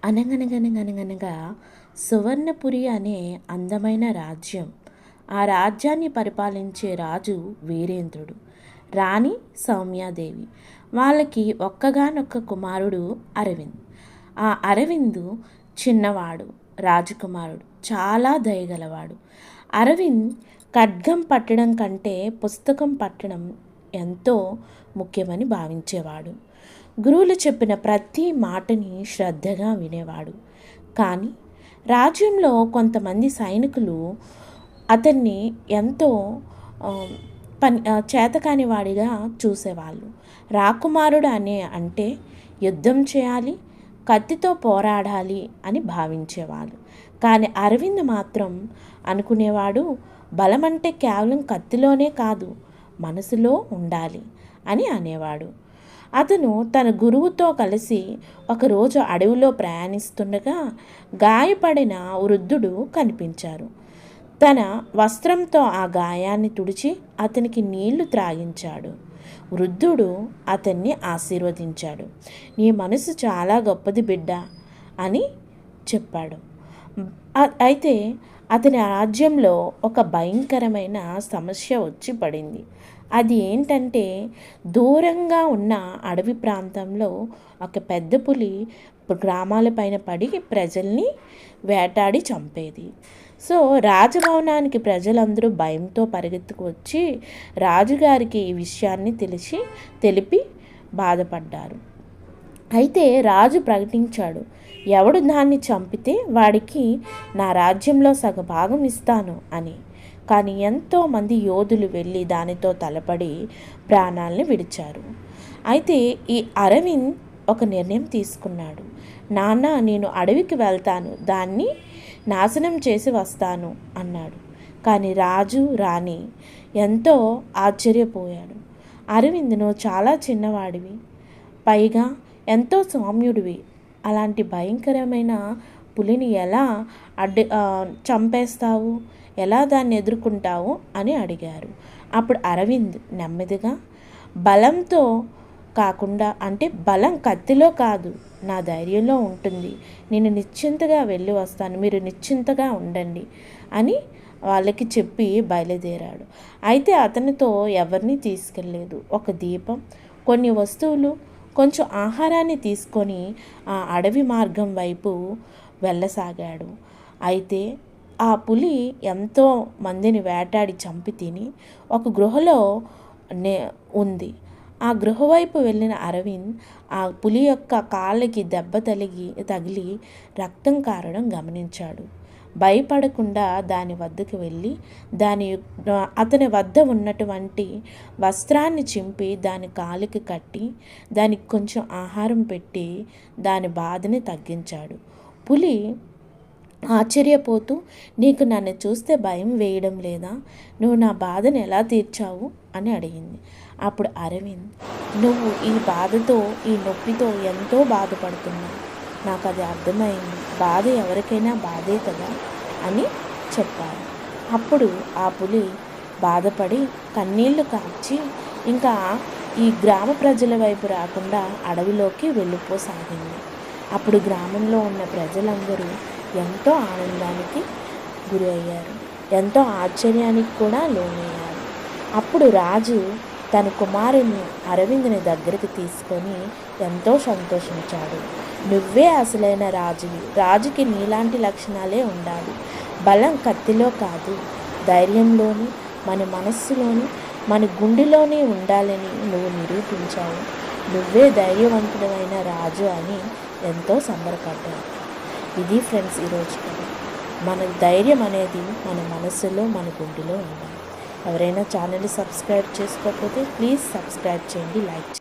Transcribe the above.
అనగనగనగనగనగా సువర్ణపురి అనే అందమైన రాజ్యం. ఆ రాజ్యాన్ని పరిపాలించే రాజు వీరేంద్రుడు, రాణి సౌమ్యాదేవి. వాళ్ళకి ఒక్కగానొక్క కుమారుడు అరవింద్. ఆ అరవింద్ చిన్నవాడు, రాజకుమారుడు, చాలా దయగలవాడు. అరవింద్ ఖడ్గం పట్టడం కంటే పుస్తకం పట్టడం ఎంతో ముఖ్యమని భావించేవాడు. గురువులు చెప్పిన ప్రతి మాటని శ్రద్ధగా వినేవాడు. కానీ రాజ్యంలో కొంతమంది సైనికులు అతన్ని ఎంతో చేతకాని వాడిగా చూసేవాళ్ళు. రాకుమారుడు అంటే యుద్ధం చేయాలి, కత్తితో పోరాడాలి అని భావించేవాళ్ళు. కానీ అరవింద్ మాత్రం అనుకునేవాడు, బలమంటే కేవలం కత్తిలోనే కాదు, మనసులో ఉండాలి అని అనేవాడు. అతను తన గురువుతో కలిసి ఒకరోజు అడవిలో ప్రయాణిస్తుండగా గాయపడిన వృద్ధుడు కనిపించారు. తన వస్త్రంతో ఆ గాయాన్ని తుడిచి అతనికి నీళ్లు త్రాగించాడు. వృద్ధుడు అతన్ని ఆశీర్వదించాడు. నీ మనసు చాలా గొప్పది బిడ్డ అని చెప్పాడు. అయితే అతని రాజ్యంలో ఒక భయంకరమైన సమస్య వచ్చి పడింది. అది ఏంటంటే, దూరంగా ఉన్న అడవి ప్రాంతంలో ఒక పెద్ద పులి గ్రామాలపైన పడి ప్రజల్ని వేటాడి చంపేది. సో రాజభవనానికి ప్రజలందరూ భయంతో పరిగెత్తుకు వచ్చి రాజుగారికి ఈ విషయాన్ని తెలిపి బాధపడ్డారు. అయితే రాజు ప్రకటించాడు, ఎవడు దాన్ని చంపితే వాడికి నా రాజ్యంలో సగభాగం ఇస్తాను అని. కానీ ఎంతోమంది యోధులు వెళ్ళి దానితో తలపడి ప్రాణాలను విడిచారు. అయితే ఈ అరవింద్ ఒక నిర్ణయం తీసుకున్నాడు. నాన్న, నేను అడవికి వెళ్తాను, దాన్ని నాశనం చేసి వస్తాను అన్నాడు. కానీ రాజు రాణి ఎంతో ఆశ్చర్యపోయాడు. అరవింద్, నువ్వు చాలా చిన్నవాడివి, పైగా ఎంతో సౌమ్యుడివి, అలాంటి భయంకరమైన పులిని ఎలా చంపేస్తావు, ఎలా దాన్ని ఎదుర్కొంటావు అని అడిగారు. అప్పుడు అరవింద్ నెమ్మదిగా, బలంతో కాకుండా, అంటే బలం కత్తిలో కాదు, నా ధైర్యంలో ఉంటుంది, నేను నిశ్చింతగా వెళ్ళి వస్తాను, మీరు నిశ్చింతగా ఉండండి అని వాళ్ళకి చెప్పి బయలుదేరాడు. అయితే అతనితో ఎవరిని తీసుకెళ్ళలేదు. ఒక దీపం, కొన్ని వస్తువులు, కొంచెం ఆహారాన్ని తీసుకొని ఆ అడవి మార్గం వైపు వెళ్ళసాగాడు. అయితే ఆ పులి ఎంతో మందిని వేటాడి చంపి తిని ఒక గృహలో ఉంది. ఆ గృహ వైపు వెళ్ళిన అరవింద్ ఆ పులి యొక్క కాళ్ళకి దెబ్బ తగిలి రక్తం కారడం గమనించాడు. భయపడకుండా దాని వద్దకు వెళ్ళి అతని వద్ద ఉన్నటువంటి వస్త్రాన్ని చింపి దాని కాలికి కట్టి దానికి కొంచెం ఆహారం పెట్టి దాని బాధని తగ్గించాడు. పులి ఆశ్చర్యపోతూ, నీకు నన్ను చూస్తే భయం వేయడం లేదా? నువ్వు నా బాధను ఎలా తీర్చావు అని అడిగింది. అప్పుడు అరవింద్, నువ్వు ఈ బాధతో, ఈ నొప్పితో ఎంతో బాధపడుతున్నావు, నాకు అది అర్థమైంది, బాధ ఎవరికైనా బాధే కదా అని చెప్పారు. అప్పుడు ఆ పులి బాధపడి కన్నీళ్లు కార్చి ఇంకా ఈ గ్రామ ప్రజల వైపు రాకుండా అడవిలోకి వెళ్ళిపోసాగింది. అప్పుడు గ్రామంలో ఉన్న ప్రజలందరూ ఎంతో ఆనందానికి గురి అయ్యారు, ఎంతో ఆశ్చర్యానికి కూడా లోనయ్యారు. అప్పుడు రాజు తన కుమారుని అరవింద్ని దగ్గరికి తీసుకొని ఎంతో సంతోషించాడు. నువ్వే అసలైన రాజువి, రాజుకి నీలాంటి లక్షణాలే ఉండాలి, బలం కత్తిలో కాదు, ధైర్యంలోని, మన మనస్సులోని, మన గుండెలోనే ఉండాలని నువ్వు నిరూపించావు, నువ్వే ధైర్యవంతుడైన రాజు అని ఎంతో సంబరపడ్డాడు. ఇది ఫ్రెండ్స్ ఈరోజు కథ. మన ధైర్యం అనేది మన మనసులో, మన గుండెలో ఉండాలి. ఎవరైనా ఛానల్ని సబ్స్క్రైబ్ చేసుకోకపోతే ప్లీజ్ సబ్స్క్రైబ్ చేయండి, లైక్ చేయండి.